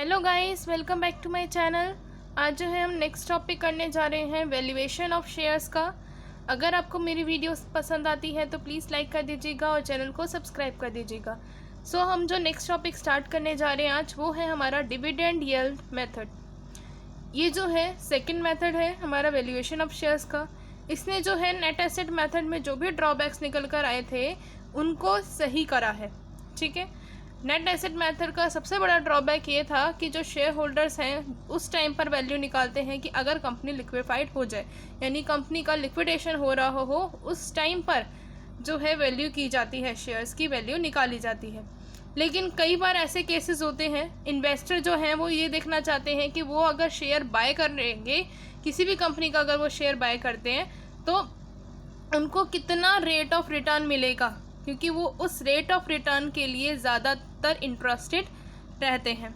Hello guys, welcome back to my channel. आज जो है हम नेक्स्ट टॉपिक करने जा रहे हैं वैल्यूएशन ऑफ शेयर्स का। अगर आपको मेरी वीडियोस पसंद आती है तो प्लीज़ लाइक कर दीजिएगा और चैनल को सब्सक्राइब कर दीजिएगा। हम जो नेक्स्ट टॉपिक स्टार्ट करने जा रहे हैं आज, वो है हमारा डिविडेंड यील्ड मेथड। ये जो है सेकेंड मेथड है हमारा वैल्यूएशन ऑफ शेयर्स का। इसने जो है नेट एसेट मेथड में जो भी ड्रॉबैक्स निकल कर आए थे उनको सही करा है। ठीक है, नेट एसेट मेथड का सबसे बड़ा ड्रॉबैक ये था कि जो शेयर होल्डर्स हैं उस टाइम पर वैल्यू निकालते हैं कि अगर कंपनी लिक्विफाइड हो जाए, यानी कंपनी का लिक्विडेशन हो रहा हो, उस टाइम पर जो है वैल्यू की जाती है, शेयर्स की वैल्यू निकाली जाती है। लेकिन कई बार ऐसे केसेस होते हैं, इन्वेस्टर जो हैं वो ये देखना चाहते हैं कि वो अगर शेयर बाय कर लेंगे, किसी भी कंपनी का अगर वो शेयर बाय करते हैं तो उनको कितना रेट ऑफ रिटर्न मिलेगा, क्योंकि वो उस रेट ऑफ रिटर्न के लिए ज़्यादातर इंटरेस्टेड रहते हैं।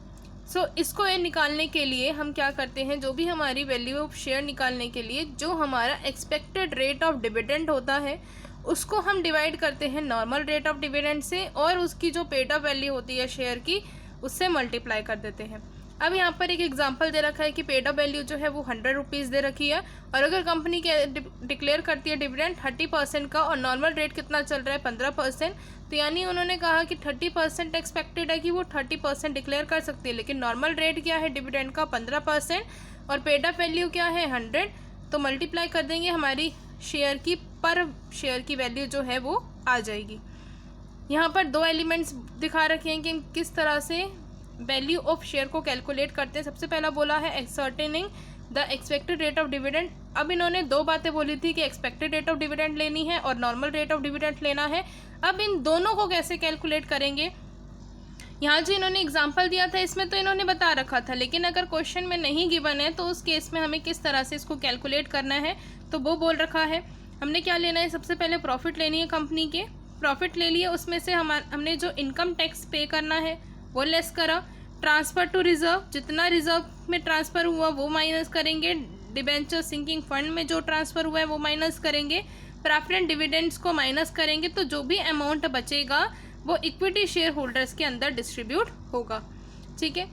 इसको ये निकालने के लिए हम क्या करते हैं, जो भी हमारी वैल्यू ऑफ शेयर निकालने के लिए जो हमारा एक्सपेक्टेड रेट ऑफ डिविडेंड होता है उसको हम डिवाइड करते हैं नॉर्मल रेट ऑफ डिविडेंड से, और उसकी जो पेड अप वैल्यू होती है शेयर की उससे मल्टीप्लाई कर देते हैं। अब यहाँ पर एक एग्जांपल दे रखा है कि पेड अप वैल्यू जो है वो 100 रुपीज़ दे रखी है, और अगर कंपनी के डिक्लेयर करती है डिविडेंड 30% का और नॉर्मल रेट कितना चल रहा है 15%, तो यानी उन्होंने कहा कि 30% एक्सपेक्टेड है कि वो 30% डिक्लेयर कर सकती है, लेकिन नॉर्मल रेट क्या है डिविडेंड का 15% और पेड अप वैल्यू क्या है 100, तो मल्टीप्लाई कर देंगे, हमारी शेयर की पर शेयर की वैल्यू जो है वो आ जाएगी। यहाँ पर दो एलिमेंट्स दिखा रखे हैं कि किस तरह से वैल्यू ऑफ शेयर को कैलकुलेट करते हैं। सबसे पहला बोला है ascertaining the expected rate of dividend. अब इन्होंने दो बातें बोली थी कि एक्सपेक्टेड रेट ऑफ डिविडेंड लेनी है और नॉर्मल रेट ऑफ डिविडेंड लेना है। अब इन दोनों को कैसे कैलकुलेट करेंगे, यहाँ जो इन्होंने एग्जाम्पल दिया था इसमें तो इन्होंने बता रखा था, लेकिन अगर क्वेश्चन में नहीं गिवन है तो उस केस में हमें किस तरह से इसको कैलकुलेट करना है, तो वो बोल रखा है। हमने क्या लेना है, सबसे पहले प्रॉफिट लेनी है, कंपनी के प्रॉफिट ले लिए, उसमें से हमने जो इनकम टैक्स पे करना है वो लेस करा, ट्रांसफ़र टू रिजर्व, जितना रिजर्व में ट्रांसफ़र हुआ वो माइनस करेंगे, डिबेंचर सिंकिंग फंड में जो ट्रांसफ़र हुआ है वो माइनस करेंगे, प्रेफरेंस डिविडेंड्स को माइनस करेंगे, तो जो भी अमाउंट बचेगा वो इक्विटी शेयर होल्डर्स के अंदर डिस्ट्रीब्यूट होगा। ठीक है,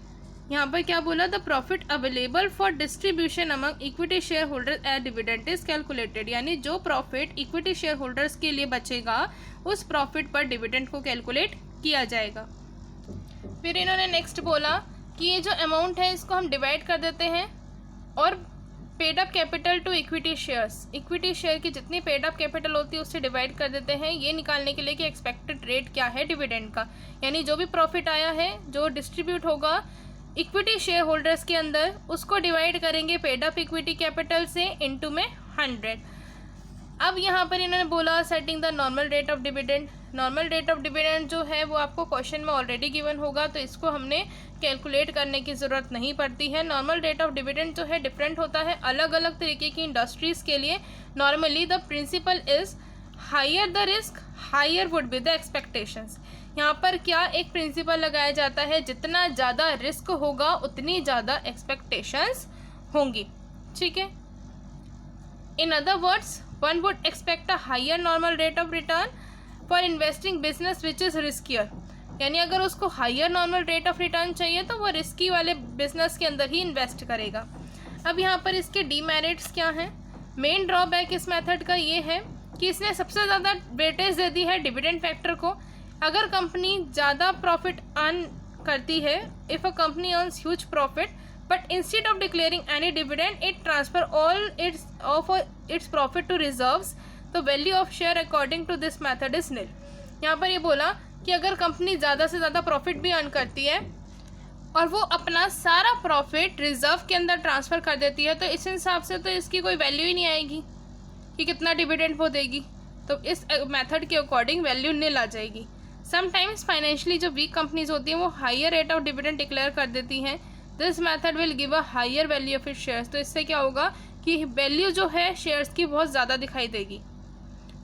यहाँ पर क्या बोला, the profit available for distribution among equity share holders as dividend is calculated, यानी जो प्रॉफिट इक्विटी शेयर होल्डर्स के लिए बचेगा उस प्रॉफिट पर डिविडेंड को कैलकुलेट किया जाएगा। फिर इन्होंने नेक्स्ट बोला कि ये जो अमाउंट है इसको हम डिवाइड कर देते हैं और paid up capital to equity shares, equity share की जितनी पेड अप कैपिटल होती है उससे डिवाइड कर देते हैं, ये निकालने के लिए कि एक्सपेक्टेड रेट क्या है डिविडेंड का, यानी जो भी प्रॉफिट आया है जो डिस्ट्रीब्यूट होगा इक्विटी शेयर होल्डर्स के अंदर उसको डिवाइड करेंगे पेड अप इक्विटी कैपिटल से इनटू में 100। अब यहाँ पर इन्होंने बोला setting the normal rate of dividend. Normal rate of dividend जो है वो आपको क्वेश्चन में ऑलरेडी गिवन होगा, तो इसको हमने कैलकुलेट करने की ज़रूरत नहीं पड़ती है। नॉर्मल रेट ऑफ डिविडेंड जो है डिफरेंट होता है अलग अलग तरीके की इंडस्ट्रीज़ के लिए। Normally the principle is higher the risk higher would be the expectations. यहाँ पर क्या एक प्रिंसिपल लगाया जाता है, जितना ज़्यादा रिस्क होगा उतनी ज़्यादा एक्सपेक्टेशंस होंगी। ठीक है, in other words one would expect a higher normal rate of return for investing business which is riskier, यानी अगर उसको higher normal rate of return चाहिए तो वो रिस्की वाले बिजनेस के अंदर ही इन्वेस्ट करेगा। अब यहाँ पर इसके डीमेरिट्स क्या हैं, मेन ड्रॉबैक इस मेथड का ये है कि इसने सबसे ज़्यादा वेटेज दे दी है डिविडेंड फैक्टर को। अगर कंपनी ज़्यादा प्रॉफिट अर्न करती है, if a company earns huge profit but instead of declaring any dividend it transfer all its profit to reserves, the value of share according to this method is nil। यहाँ पर ये बोला कि अगर company ज़्यादा से ज़्यादा प्रॉफिट भी अर्न करती है और वो अपना सारा प्रॉफिट रिजर्व के अंदर ट्रांसफ़र कर देती है, तो इस हिसाब से तो इसकी कोई वैल्यू ही नहीं आएगी कि कितना डिविडेंड वो देगी, तो इस मेथड के अकॉर्डिंग वैल्यू निल आ जाएगी। समटाइम्स फाइनेंशियली जो वीक कंपनीज होती हैं वो higher rate of dividend declare कर देती हैं, this method will give a higher value of it shares, तो इससे क्या होगा कि वैल्यू जो है शेयर्स की बहुत ज़्यादा दिखाई देगी,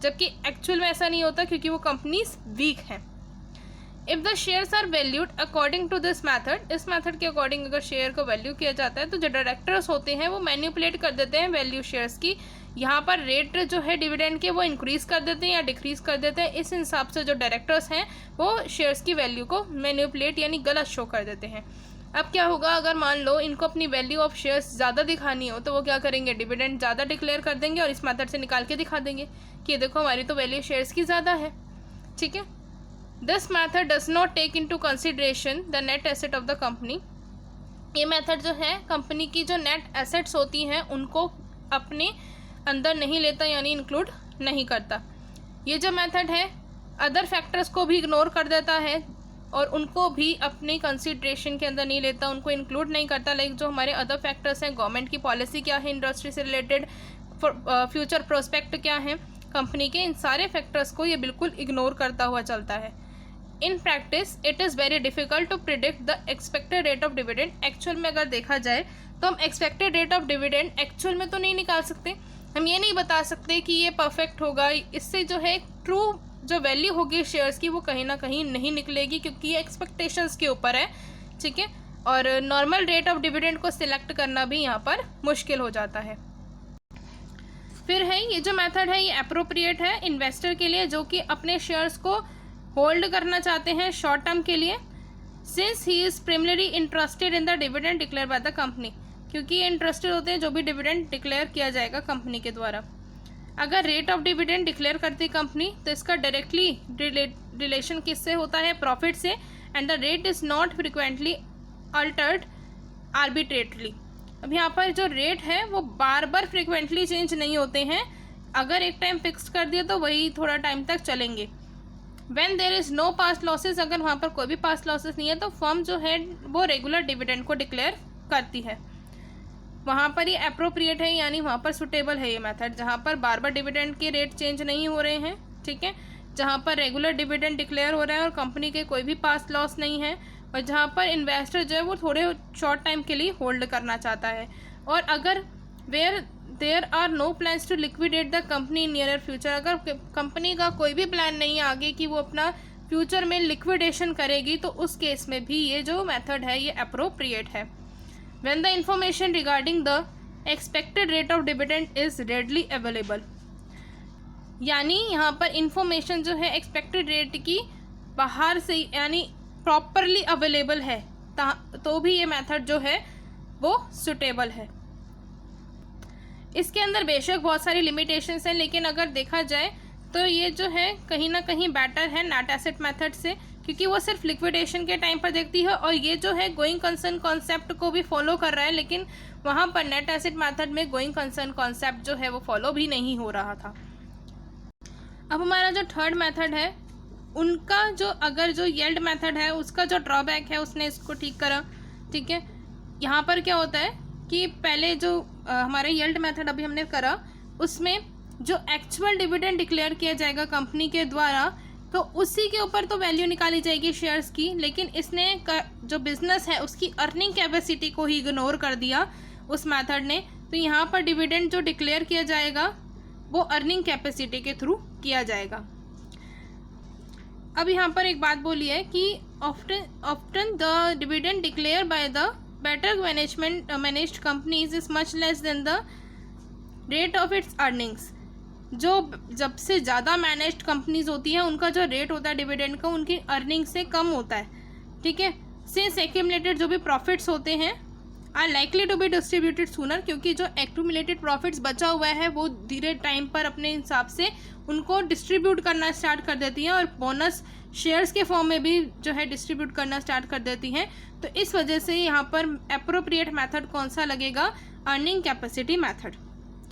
जबकि एक्चुअल में ऐसा नहीं होता क्योंकि वो कंपनीज वीक हैं। If the shares are valued according to this method, इस मैथड के अकॉर्डिंग अगर शेयर को वैल्यू किया जाता है तो जो डायरेक्टर्स होते हैं वो मैनिपुलेट कर देते हैं वैल्यू शेयर्स की, यहाँ पर रेट जो है डिविडेंड के वो इंक्रीज़ कर देते हैं या डिक्रीज़ कर देते हैं, इस हिसाब से जो डायरेक्टर्स हैं वो शेयर्स की वैल्यू को मैनिपुलेट यानी गलत शो कर देते हैं। अब क्या होगा, अगर मान लो इनको अपनी वैल्यू ऑफ शेयर्स ज़्यादा दिखानी हो तो वो क्या करेंगे, डिविडेंड ज़्यादा डिक्लेयर कर देंगे और इस मेथड से निकाल के दिखा देंगे कि देखो हमारी तो वैल्यू शेयर्स की ज़्यादा है। ठीक है, this method does not take into consideration the net asset of the company. ये मेथड जो है कंपनी की जो नेट एसेट्स होती हैं उनको अपने अंदर नहीं लेता, यानी इंक्लूड नहीं करता। ये जो मेथड है अदर फैक्टर्स को भी इग्नोर कर देता है और उनको भी अपने कंसिडरेशन के अंदर नहीं लेता, उनको इंक्लूड नहीं करता। लाइक जो हमारे अदर फैक्टर्स हैं, गवर्नमेंट की पॉलिसी क्या है इंडस्ट्री से रिलेटेड, फ्यूचर प्रोस्पेक्ट क्या है कंपनी के, इन सारे फैक्टर्स को ये बिल्कुल इग्नोर करता हुआ चलता है। In practice it is very difficult to predict the expected rate of dividend. Actual में अगर देखा जाए तो हम expected rate of dividend actual में तो नहीं निकाल सकते, हम ये नहीं बता सकते कि ये परफेक्ट होगा। इससे जो है ट्रू जो वैल्यू होगी शेयर्स की वो कहीं ना कहीं नहीं निकलेगी, क्योंकि ये एक्सपेक्टेशंस के ऊपर है। ठीक है, और नॉर्मल रेट ऑफ डिविडेंड को सिलेक्ट करना भी यहाँ पर मुश्किल हो जाता है। फिर है ये जो मेथड है ये अप्रोप्रिएट है इन्वेस्टर के लिए जो कि अपने शेयर्स को होल्ड करना चाहते हैं शॉर्ट टर्म के लिए, since he is primary interested in the dividend declare by the company, क्योंकि ये इंटरेस्टेड होते हैं जो भी डिविडेंड डिक्लेयर किया जाएगा कंपनी के द्वारा। अगर रेट ऑफ डिविडेंड डिक्लेयर करती कंपनी तो इसका डायरेक्टली रिलेशन किससे होता है, प्रॉफिट से, and the rate is not frequently altered arbitrarily. अब यहाँ पर जो रेट है वो बार बार फ्रिक्वेंटली चेंज नहीं होते हैं, अगर एक टाइम फिक्स कर दिया तो वही थोड़ा टाइम तक चलेंगे। When there is no past losses, अगर वहाँ पर कोई भी पास्ट लॉसेस नहीं है तो फर्म जो है वो रेगुलर डिविडेंड को डिक्लेयर करती है। वहाँ पर ये अप्रोप्रिएट है, यानी वहाँ पर सुटेबल है ये मेथड, जहाँ पर बार बार डिविडेंड के रेट चेंज नहीं हो रहे हैं। ठीक है, जहाँ पर रेगुलर डिविडेंड डिक्लेयर हो रहा है और कंपनी के कोई भी पास्ट लॉस नहीं है, और जहाँ पर इन्वेस्टर जो है वो थोड़े शॉर्ट टाइम के लिए होल्ड करना चाहता है। और अगर where there are no plans to liquidate the company in near future, अगर कंपनी का कोई भी प्लान नहीं है आगे कि वो अपना फ्यूचर में लिक्विडेशन करेगी, तो उस केस में भी ये जो मेथड है ये अप्रोप्रिएट है। When the information regarding the expected rate of dividend is readily available, यानी यहाँ पर इंफॉर्मेशन जो है एक्सपेक्टेड रेट की बाहर से यानी प्रॉपरली अवेलेबल है तो भी ये मेथड जो है वो सुटेबल है। इसके अंदर बेशक बहुत सारी लिमिटेशंस हैं, लेकिन अगर देखा जाए तो ये जो है कहीं ना कहीं बेटर है नेट एसेट मेथड से, क्योंकि वो सिर्फ लिक्विडेशन के टाइम पर देखती है और ये जो है गोइंग कंसर्न कॉन्सेप्ट को भी फॉलो कर रहा है, लेकिन वहाँ पर नेट एसेट मेथड में गोइंग कंसर्न कॉन्सेप्ट जो है वो फॉलो भी नहीं हो रहा था। अब हमारा जो थर्ड मेथड है उनका जो अगर जो येल्ड मेथड है उसका जो ड्रॉबैक है उसने इसको ठीक करा। ठीक है, यहाँ पर क्या होता है कि पहले जो हमारा येल्ड मेथड अभी हमने करा उसमें जो एक्चुअल डिविडेंड डिक्लेयर किया जाएगा कंपनी के द्वारा तो उसी के ऊपर तो वैल्यू निकाली जाएगी शेयर्स की, लेकिन इसने जो बिजनेस है उसकी अर्निंग कैपेसिटी को ही इग्नोर कर दिया उस मेथड ने। तो यहाँ पर डिविडेंड जो डिक्लेयर किया जाएगा वो अर्निंग कैपेसिटी के थ्रू किया जाएगा। अब यहाँ पर एक बात बोली है कि often the dividend declare by the better managed companies is much less than the rate of its earnings. जो जब से ज़्यादा मैनेज्ड कंपनीज होती हैं उनका जो रेट होता है डिविडेंड का उनकी अर्निंग से कम होता है। ठीक है, सिंस एक्यूमुलेटेड जो भी प्रॉफिट्स होते हैं are likely to be distributed sooner, क्योंकि जो एक्यूमुलेटेड प्रॉफिट्स बचा हुआ है वो धीरे टाइम पर अपने हिसाब से उनको डिस्ट्रीब्यूट करना स्टार्ट कर देती हैं और बोनस शेयर्स के फॉर्म में भी जो है डिस्ट्रीब्यूट करना स्टार्ट कर देती हैं। तो इस वजह से यहाँ पर अप्रोप्रिएट मेथड कौन सा लगेगा, अर्निंग कैपेसिटी मेथड।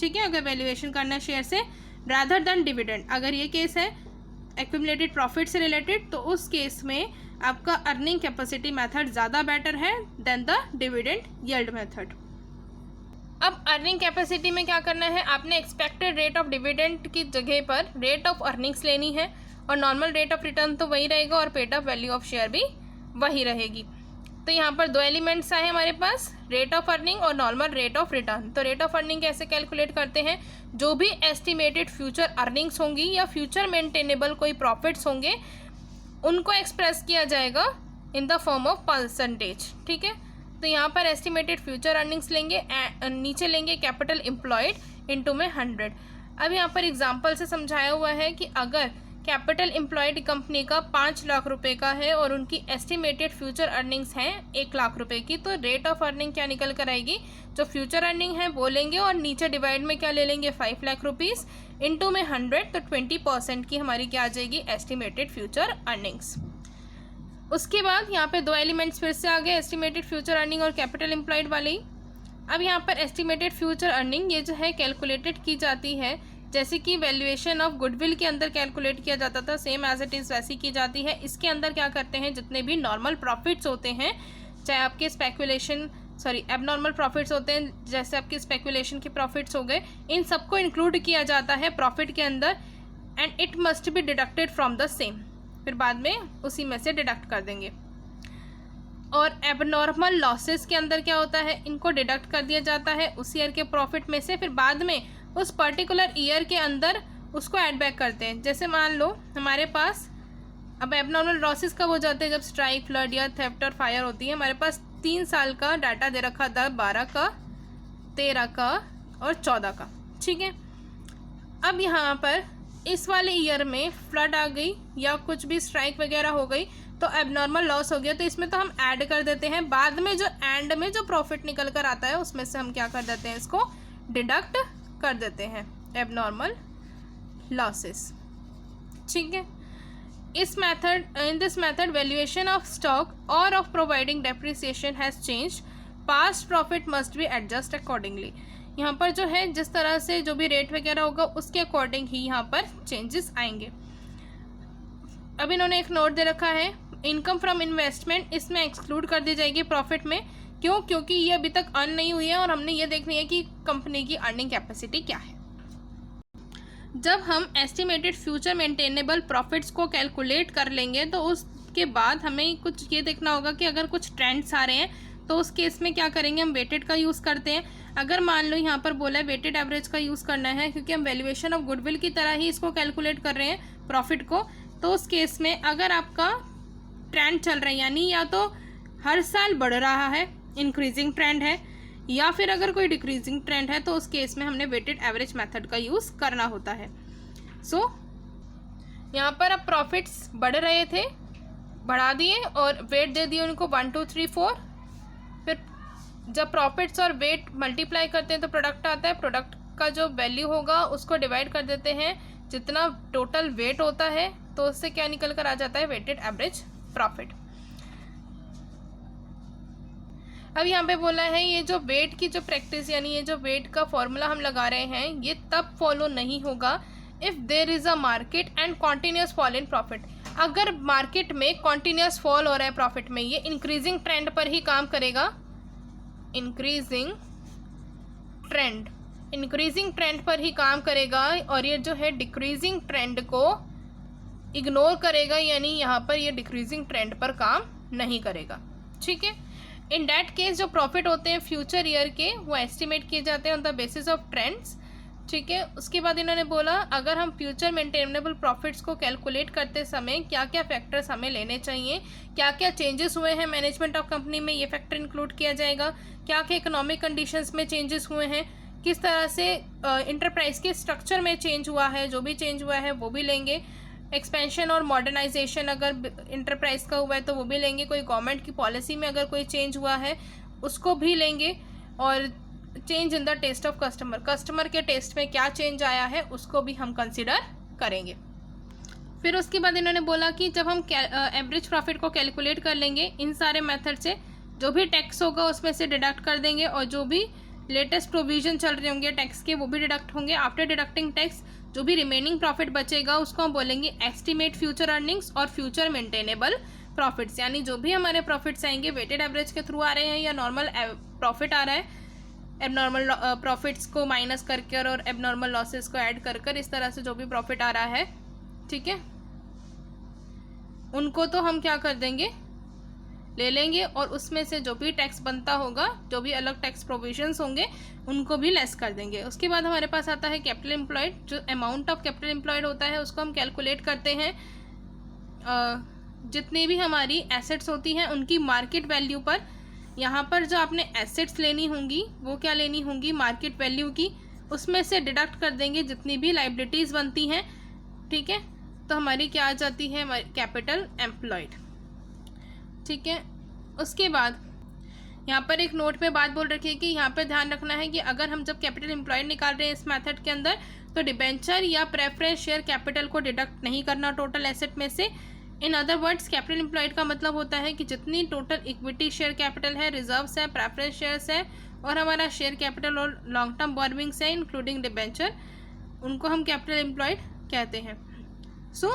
ठीक है, अगर वैल्यूएशन करना है शेयर से रादर देन डिविडेंड, अगर ये केस है एक्यूमुलेटेड प्रॉफिट से रिलेटेड तो उस केस में आपका अर्निंग कैपेसिटी मेथड ज़्यादा बेटर है than the dividend yield method. अब अर्निंग कैपेसिटी में क्या करना है, आपने एक्सपेक्टेड रेट ऑफ डिविडेंड की जगह पर रेट ऑफ अर्निंग्स लेनी है और नॉर्मल रेट ऑफ रिटर्न तो वही रहेगा और paid of value of share भी वही रहेगी। तो यहाँ पर दो एलिमेंट्स आए हमारे पास, रेट ऑफ अर्निंग और नॉर्मल रेट ऑफ रिटर्न। तो रेट ऑफ अर्निंग कैसे कैलकुलेट करते हैं, जो भी एस्टिमेटेड फ्यूचर अर्निंग्स होंगी या फ्यूचर मेंटेनेबल कोई प्रॉफिट्स होंगे उनको एक्सप्रेस किया जाएगा in the form of percentage. ठीक है, तो यहाँ पर एस्टिमेटेड फ्यूचर अर्निंग्स लेंगे, नीचे लेंगे कैपिटल एम्प्लॉयड इनटू में 100। अब यहाँ पर एग्जांपल से समझाया हुआ है कि अगर कैपिटल एम्प्लॉयड कंपनी का 5 लाख रुपए का है और उनकी एस्टिमेटेड फ्यूचर अर्निंग्स हैं 1 लाख रुपए की, तो रेट ऑफ अर्निंग क्या निकल कर आएगी, जो फ्यूचर अर्निंग है वो लेंगे और नीचे डिवाइड में क्या ले लेंगे 5 लाख रुपीज़, इनटू में 100, तो 20% की हमारी क्या आ जाएगी एस्टिमेटेड फ्यूचर अर्निंग्स। उसके बाद यहाँ पे 2 एलिमेंट्स फिर से आ गए, एस्टिमेटेड फ्यूचर अर्निंग और कैपिटल एम्प्लॉयड वाले ही। अब यहाँ पर एस्टिमेटेड फ्यूचर अर्निंग ये जो है कैलकुलेटेड की जाती है, जैसे कि वैल्यूएशन ऑफ गुडविल के अंदर कैलकुलेट किया जाता था, सेम एज इट इज़ वैसी की जाती है। इसके अंदर क्या करते हैं, जितने भी नॉर्मल प्रॉफिट्स होते हैं, चाहे आपके एबनॉर्मल प्रॉफिट्स होते हैं, जैसे आपके स्पेकुलेशन के प्रॉफिट्स हो गए, इन सबको इंक्लूड किया जाता है प्रॉफिट के अंदर, and it must be deducted from the same, फिर बाद में उसी में से डिडक्ट कर देंगे। और एबनॉर्मल लॉसेस के अंदर क्या होता है, इनको डिडक्ट कर दिया जाता है उस ईयर के प्रॉफिट में से, फिर बाद में उस पर्टिकुलर ईयर के अंदर उसको ऐड बैक करते हैं। जैसे मान लो हमारे पास अब एबनॉर्मल लॉसेस कब हो जाते हैं, जब स्ट्राइक, फ्लड या थेफ्ट और फायर होती है। हमारे पास 3 साल का डाटा दे रखा था, 12 का, 13 का और 14 का, ठीक है। अब यहाँ पर इस वाले ईयर में फ्लड आ गई या कुछ भी स्ट्राइक वगैरह हो गई तो एबनॉर्मल लॉस हो गया, तो इसमें तो हम ऐड कर देते हैं, बाद में जो एंड में जो प्रॉफिट निकल कर आता है उसमें से हम क्या कर देते हैं, इसको डिडक्ट कर देते हैं एबनॉर्मल लॉसेस, ठीक है। In this method valuation of stock और of providing depreciation has change, past profit must be adjust accordingly. यहाँ पर जो है जिस तरह से जो भी रेट वगैरह होगा उसके अकॉर्डिंग ही यहाँ पर चेंजेस आएंगे। अब इन्होंने एक नोट दे रखा है, इनकम फ्रॉम इन्वेस्टमेंट इसमें एक्सक्लूड कर दी जाएगी प्रॉफिट में, क्यों, क्योंकि ये अभी तक अर्न नहीं हुई है और हमने ये देखनी है कि कंपनी की अर्निंग कैपेसिटी क्या है। जब हम एस्टिमेटेड फ्यूचर मेंटेनेबल प्रॉफिट्स को कैलकुलेट कर लेंगे तो उसके बाद हमें कुछ ये देखना होगा कि अगर कुछ ट्रेंड्स आ रहे हैं तो उस केस में क्या करेंगे, हम वेटेड का यूज़ करते हैं। अगर मान लो यहाँ पर बोला है वेटेड एवरेज का यूज़ करना है, क्योंकि हम वैल्यूएशन ऑफ गुडविल की तरह ही इसको कैलकुलेट कर रहे हैं प्रॉफिट को, तो उस केस में अगर आपका ट्रेंड चल रहा है, यानी या तो हर साल बढ़ रहा है, इंक्रीजिंग ट्रेंड है, या फिर अगर कोई डिक्रीजिंग ट्रेंड है, तो उस केस में हमने वेटेड एवरेज मेथड का यूज़ करना होता है। सो यहाँ पर अब प्रॉफिट्स बढ़ रहे थे, बढ़ा दिए और वेट दे दिए उनको 1 2 3 4, फिर जब प्रॉफिट्स और वेट मल्टीप्लाई करते हैं तो प्रोडक्ट आता है, प्रोडक्ट का जो वैल्यू होगा उसको डिवाइड कर देते हैं जितना टोटल वेट होता है, तो उससे क्या निकल कर आ जाता है वेटेड एवरेज प्रॉफिट। अब यहाँ पे बोला है ये जो वेट की जो प्रैक्टिस, यानी ये जो वेट का फॉर्मूला हम लगा रहे हैं, ये तब फॉलो नहीं होगा if there is a market and continuous fall in profit. अगर मार्केट में कॉन्टीन्यूस फॉल हो रहा है प्रॉफिट में, ये इंक्रीजिंग ट्रेंड पर ही काम करेगा, इंक्रीजिंग ट्रेंड पर ही काम करेगा, और ये जो है डिक्रीजिंग ट्रेंड को इग्नोर करेगा, यानी यहाँ पर ये डिक्रीजिंग ट्रेंड पर काम नहीं करेगा, ठीक है। इन डैट केस जो प्रॉफिट होते हैं फ्यूचर ईयर के, वो एस्टिमेट किए जाते हैं on the basis of trends, ठीक है। उसके बाद इन्होंने बोला अगर हम फ्यूचर मेंटेनेबल प्रॉफिट्स को कैलकुलेट करते समय क्या क्या फैक्टर्स हमें लेने चाहिए, क्या क्या चेंजेस हुए हैं मैनेजमेंट ऑफ कंपनी में, ये फैक्टर इंक्लूड किया जाएगा, क्या क्या इकोनॉमिक कंडीशंस में चेंजेस हुए हैं, किस तरह से इंटरप्राइज के स्ट्रक्चर में चेंज हुआ है, जो भी चेंज हुआ है वो भी लेंगे, एक्सपेंशन और मॉडर्नाइजेशन अगर इंटरप्राइज का हुआ है तो वो भी लेंगे, कोई गवर्नमेंट की पॉलिसी में अगर कोई चेंज हुआ है उसको भी लेंगे, और change in the taste of customer के टेस्ट में क्या चेंज आया है उसको भी हम कंसिडर करेंगे। फिर उसके बाद इन्होंने बोला कि जब हम एवरेज प्रॉफिट को कैलकुलेट कर लेंगे इन सारे मेथड से, जो भी टैक्स होगा उसमें से डिडक्ट कर देंगे, और जो भी लेटेस्ट प्रोविजन चल रहे होंगे टैक्स के वो भी डिडक्ट होंगे। आफ्टर डिडक्टिंग टैक्स जो भी रिमेनिंग प्रॉफिट बचेगा उसको हम बोलेंगे एस्टिमेट फ्यूचर अर्निंग्स और फ्यूचर मेंटेनेबल प्रॉफिट्स, यानी जो भी हमारे प्रॉफिट्स आएंगे वेटेड एवरेज के थ्रू आ रहे हैं या नॉर्मल प्रॉफिट आ रहा है, एबनॉर्मल प्रॉफिट्स को माइनस करके और एबनॉर्मल लॉसेस को ऐड कर इस तरह से जो भी प्रॉफिट आ रहा है, ठीक है, उनको तो हम क्या कर देंगे, ले लेंगे, और उसमें से जो भी टैक्स बनता होगा, जो भी अलग टैक्स प्रोविजंस होंगे उनको भी लेस कर देंगे। उसके बाद हमारे पास आता है कैपिटल एम्प्लॉयड, जो अमाउंट ऑफ कैपिटल एम्प्लॉयड होता है उसको हम कैलकुलेट करते हैं जितनी भी हमारी एसेट्स होती हैं उनकी मार्केट वैल्यू पर। यहाँ पर जो आपने एसेट्स लेनी होंगी वो क्या लेनी होंगी, मार्केट वैल्यू की, उसमें से डिडक्ट कर देंगे जितनी भी लाइबिलिटीज़ बनती हैं, ठीक है। तो हमारी क्या आ जाती है, हमारी कैपिटल एम्प्लॉयड। ठीक है, उसके बाद यहाँ पर एक नोट पे बात बोल रखी है कि यहाँ पर ध्यान रखना है कि अगर हम जब कैपिटल एम्प्लॉयड निकाल रहे हैं इस मेथड के अंदर, तो डिबेंचर या प्रेफरेंस शेयर कैपिटल को डिडक्ट नहीं करना टोटल एसेट में से। In other words, capital employed का मतलब होता है कि जितनी टोटल इक्विटी शेयर कैपिटल है, रिजर्व्स है, प्रेफरेंस शेयर्स है और हमारा शेयर कैपिटल और लॉन्ग टर्म बॉर्रोविंग्स है इंक्लूडिंग डिबेंचर, उनको हम कैपिटल एम्प्लॉयड कहते हैं। सो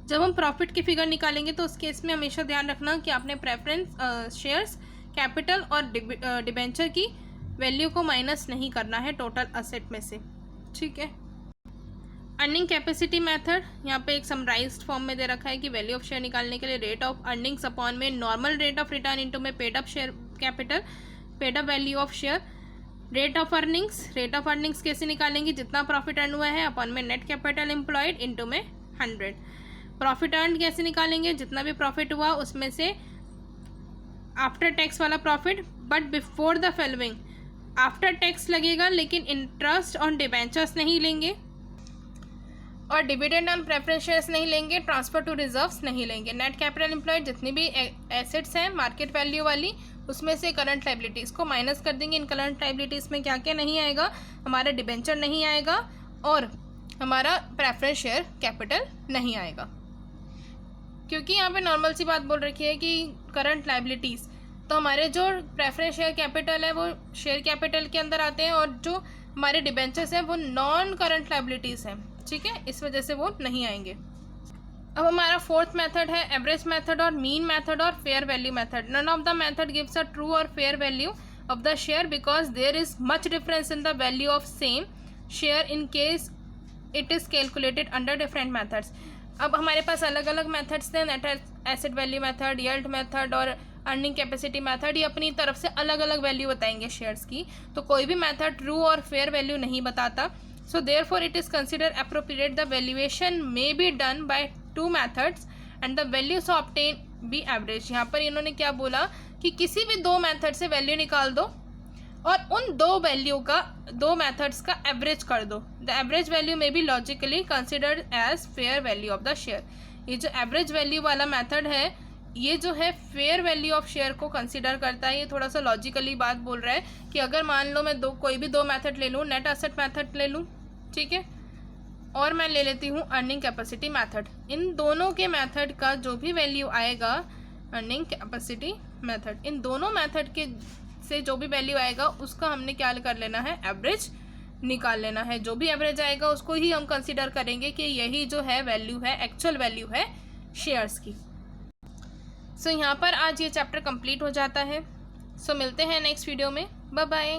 जब हम प्रॉफिट की फिगर निकालेंगे तो उस केस में हमेशा ध्यान रखना कि आपने प्रेफरेंस शेयर्स, कैपिटल और डिबेंचर की वैल्यू को माइनस नहीं करना है टोटल असेट में से। ठीक है, अर्निंग कैपेसिटी मेथड यहाँ पे एक समराइज्ड फॉर्म में दे रखा है कि वैल्यू ऑफ शेयर निकालने के लिए रेट ऑफ अर्निंग्स अपॉन में normal rate of return into में paid up share capital, paid up value of share, rate of earnings कैसे निकालेंगे, जितना प्रॉफिट अर्न हुआ है अपॉन में नेट कैपिटल एम्प्लॉयड इनटू में 100। प्रॉफिट अर्न कैसे निकालेंगे, जितना भी प्रॉफिट हुआ उसमें से आफ्टर टैक्स वाला profit, but before the following, after tax लगेगा लेकिन इंटरेस्ट ऑन डिबेंचर्स नहीं लेंगे और डिविडेंड ऑन प्रेफरेंस शेयर्स नहीं लेंगे, ट्रांसफर टू रिजर्व्स नहीं लेंगे। नेट कैपिटल एम्प्लॉयड जितनी भी एसेट्स हैं मार्केट वैल्यू वाली, उसमें से करंट लाइबिलिटीज़ को माइनस कर देंगे। इन करंट लाइबिलिटीज़ में क्या क्या नहीं आएगा, हमारा डिबेंचर नहीं आएगा और हमारा प्रेफरेंस शेयर कैपिटल नहीं आएगा, क्योंकि यहाँ पे नॉर्मल सी बात बोल रखी है कि करंट लाइबिलिटीज़, तो हमारे जो प्रेफरेंस शेयर कैपिटल है वो शेयर कैपिटल के अंदर आते हैं और जो हमारे डिबेंचर्स हैं वो नॉन करंट लाइबिलिटीज़ हैं। ठीक है, इस वजह से वो नहीं आएंगे। अब हमारा फोर्थ मेथड है एवरेज मेथड और मीन मेथड और fair value method. None of the method gives a true और fair value of the share because there is much difference in the value of same share in case it is calculated under different methods. अब हमारे पास अलग अलग methods थे, net asset value method, yield method और earning capacity method, ये अपनी तरफ से अलग अलग वैल्यू बताएंगे शेयर्स की, तो कोई भी मेथड ट्रू और फेयर वैल्यू नहीं बताता। So therefore it is consider appropriate the valuation may be done by two methods and the value so obtain be average. यहाँ पर इन्होंने क्या बोला कि किसी भी दो मेथड से वैल्यू निकाल दो और उन दो मेथड्स का एवरेज कर दो। द एवरेज वैल्यू में be logically considered as fair value of the share. ये जो एवरेज वैल्यू वाला मेथड है ये जो है फेयर वैल्यू ऑफ शेयर को कंसिडर करता है। ये थोड़ा सा लॉजिकली बात बोल रहा है कि अगर मान लो मैं कोई भी दो मेथड ले लूँ, नेट एसेट मेथड ले लूँ, ठीक है, और मैं ले लेती हूँ अर्निंग कैपेसिटी मेथड, इन दोनों के मेथड का जो भी वैल्यू आएगा अर्निंग कैपेसिटी मेथड, इन दोनों मेथड के से जो भी वैल्यू आएगा उसका हमने क्या कर लेना है, एवरेज निकाल लेना है। जो भी एवरेज आएगा उसको ही हम कंसीडर करेंगे कि यही जो है वैल्यू है, एक्चुअल वैल्यू है शेयर्स की। सो यहाँ पर आज ये चैप्टर कंप्लीट हो जाता है। सो मिलते हैं नेक्स्ट वीडियो में, बाय बाय।